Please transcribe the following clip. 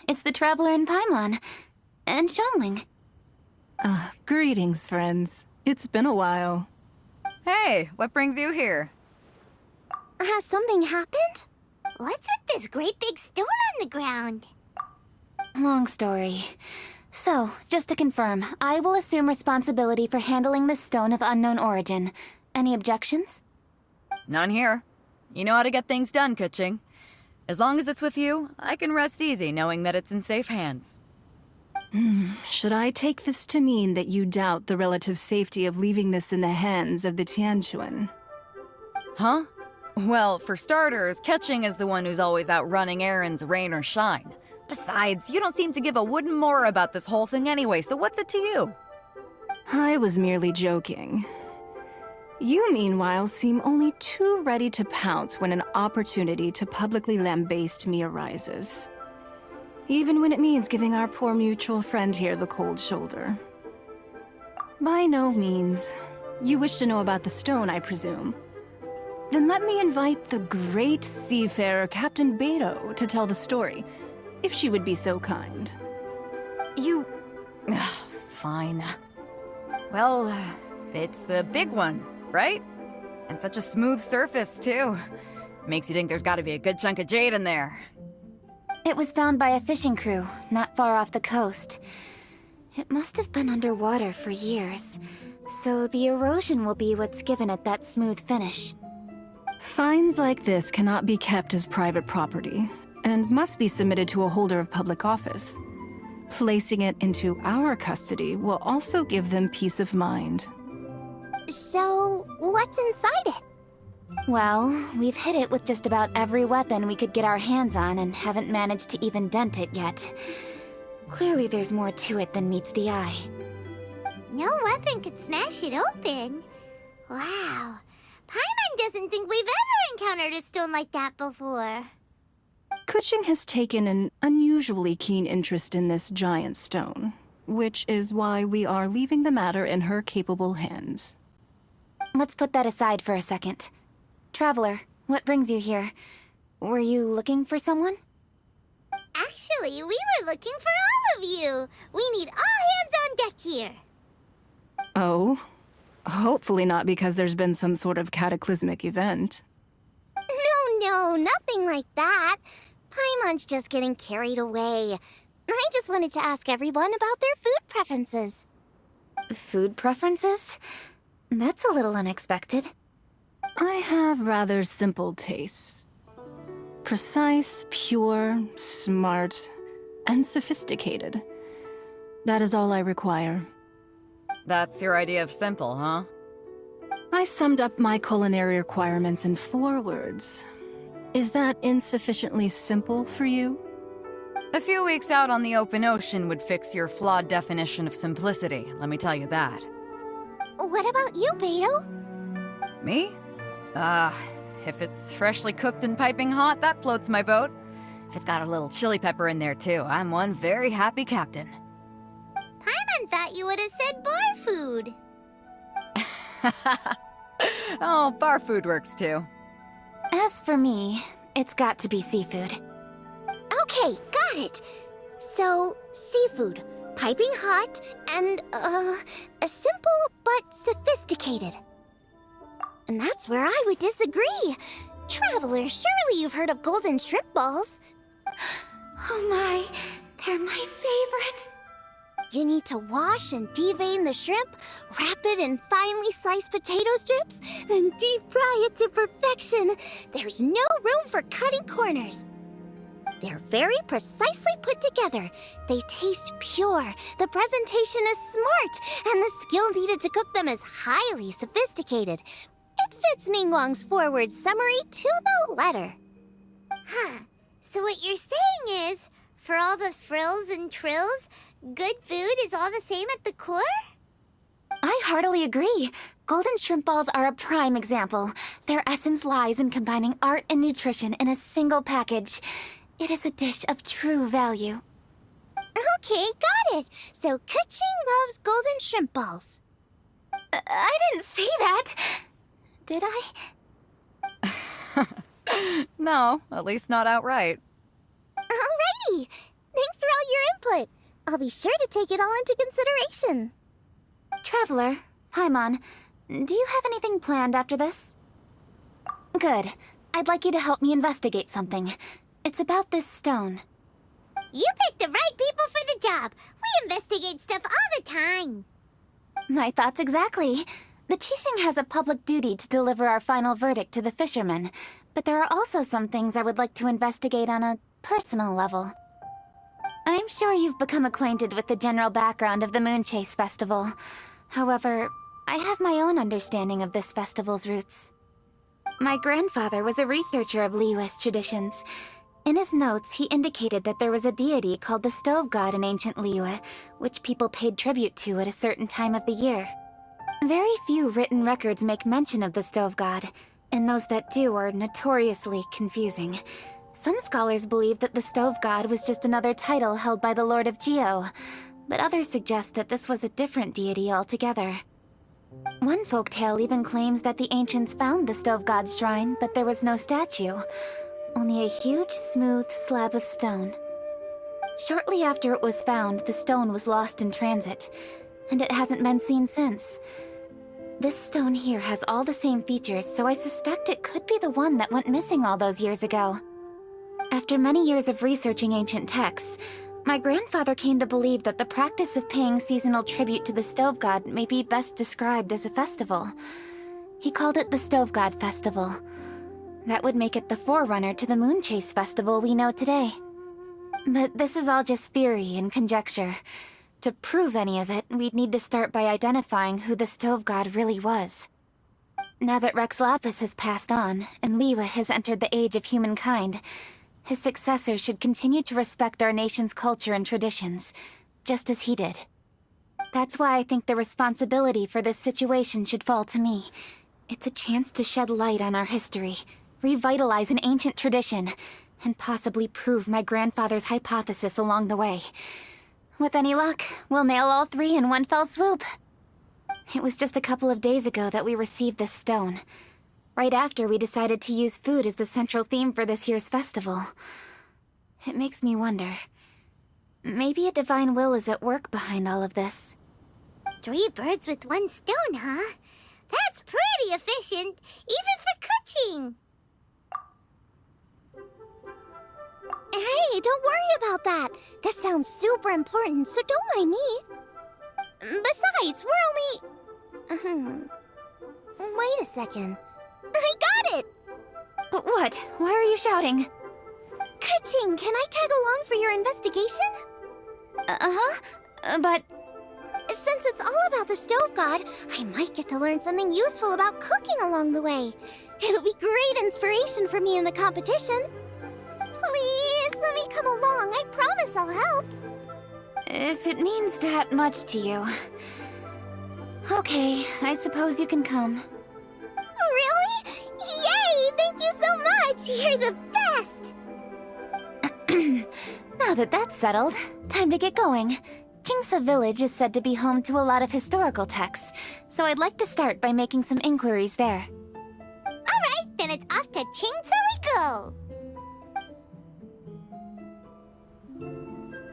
It's the Traveler in Paimon. And Xiangling. Greetings, friends. It's been a while. Hey, what brings you here? Has something happened? What's with this great big stone on the ground? Long story. So, just to confirm, I will assume responsibility for handling this stone of unknown origin. Any objections? None here. You know how to get things done, Kuching. As long as it's with you, I can rest easy knowing that it's in safe hands. Should I take this to mean that you doubt the relative safety of leaving this in the hands of the Tianquan? Huh? Well, for starters, Kuching is the one who's always out running errands, rain or shine. Besides, you don't seem to give a wooden more about this whole thing anyway, so what's it to you? I was merely joking. You, meanwhile, seem only too ready to pounce when an opportunity to publicly lambaste me arises. Even when it means giving our poor mutual friend here the cold shoulder. By no means. You wish to know about the stone, I presume. Then let me invite the great seafarer Captain Beto to tell the story, if she would be so kind. You... Fine. Well, it's a big one, right? And such a smooth surface, too. Makes you think there's gotta be a good chunk of jade in there. It was found by a fishing crew, not far off the coast. It must have been underwater for years, so the erosion will be what's given it that smooth finish. Finds like this cannot be kept as private property, and must be submitted to a holder of public office. Placing it into our custody will also give them peace of mind. So, what's inside it? Well, we've hit it with just about every weapon we could get our hands on and haven't managed to even dent it yet. Clearly there's more to it than meets the eye. No weapon could smash it open. Wow. Paimon doesn't think we've ever encountered a stone like that before. Kuching has taken an unusually keen interest in this giant stone, which is why we are leaving the matter in her capable hands. Let's put that aside for a second. Traveler, what brings you here? Were you looking for someone? Actually, we were looking for all of you. We need all hands on deck here. Oh? Hopefully not because there's been some sort of cataclysmic event. No, nothing like that. Paimon's just getting carried away. I just wanted to ask everyone about their food preferences. Food preferences? That's a little unexpected. I have rather simple tastes. Precise, pure, smart, and sophisticated. That is all I require. That's your idea of simple, huh? I summed up my culinary requirements in 4 words. Is that insufficiently simple for you? A few weeks out on the open ocean would fix your flawed definition of simplicity, let me tell you that. What about you, Beto? Me? If it's freshly cooked and piping hot, that floats my boat. If it's got a little chili pepper in there too, I'm one very happy captain. Paimon thought you would have said bar food. Oh, bar food works too. As for me, it's got to be seafood. Okay, got it. So, seafood, piping hot, and, simple but sophisticated. And that's where I would disagree. Traveler, surely you've heard of golden shrimp balls. Oh my, they're my favorite. You need to wash and devein the shrimp, wrap it in finely sliced potato strips, then deep fry it to perfection. There's no room for cutting corners. They're very precisely put together. They taste pure, the presentation is smart, and the skill needed to cook them is highly sophisticated. It fits Ningguang's forward summary to the letter. Huh. So what you're saying is, for all the frills and trills, good food is all the same at the core? I heartily agree. Golden shrimp balls are a prime example. Their essence lies in combining art and nutrition in a single package. It is a dish of true value. Okay, got it. So Kuching loves golden shrimp balls. I didn't say that. Did I? No, at least not outright. Alrighty. Thanks for all your input. I'll be sure to take it all into consideration. Traveler, Paimon, do you have anything planned after this? Good. I'd like you to help me investigate something. It's about this stone. You picked the right people for the job. We investigate stuff all the time. My thoughts exactly. The Qixing has a public duty to deliver our final verdict to the fishermen, but there are also some things I would like to investigate on a personal level. I'm sure you've become acquainted with the general background of the Moonchase festival. However, I have my own understanding of this festival's roots. My grandfather was a researcher of Liyue's traditions. In his notes, he indicated that there was a deity called the Stove God in ancient Liyue, which people paid tribute to at a certain time of the year. Very few written records make mention of the Stove God, and those that do are notoriously confusing. Some scholars believe that the Stove God was just another title held by the Lord of Geo, but others suggest that this was a different deity altogether. One folktale even claims that the ancients found the Stove God's shrine, but there was no statue, only a huge, smooth slab of stone. Shortly after it was found, the stone was lost in transit, and it hasn't been seen since. This stone here has all the same features, so I suspect it could be the one that went missing all those years ago. After many years of researching ancient texts, my grandfather came to believe that the practice of paying seasonal tribute to the Stove God may be best described as a festival. He called it the Stove God Festival. That would make it the forerunner to the Moonchase festival we know today. But this is all just theory and conjecture. To prove any of it, we'd need to start by identifying who the Stove God really was. Now that Rex Lapis has passed on, and Liyue has entered the age of humankind, his successors should continue to respect our nation's culture and traditions, just as he did. That's why I think the responsibility for this situation should fall to me. It's a chance to shed light on our history, revitalize an ancient tradition, and possibly prove my grandfather's hypothesis along the way. With any luck, we'll nail all three in one fell swoop. It was just a couple of days ago that we received this stone. Right after we decided to use food as the central theme for this year's festival. It makes me wonder. Maybe a divine will is at work behind all of this. 3 birds with 1 stone, huh? That's pretty efficient, even for cooking. Hey, don't worry about that. This sounds super important, so don't mind me. Besides, we're only... Wait a second. I got it! What? Why are you shouting? Ka-ching, can I tag along for your investigation? But... Since it's all about the Stove God, I might get to learn something useful about cooking along the way. It'll be great inspiration for me in the competition. Please, let me come along. I promise I'll help. if it means that much to you... Okay, I suppose you can come. Really? Yay! Thank you so much! You're the best! Now that that's settled, time to get going. Jingsa Village is said to be home to a lot of historical texts, so I'd like to start by making some inquiries there. Alright, then it's off to Chingsa we go!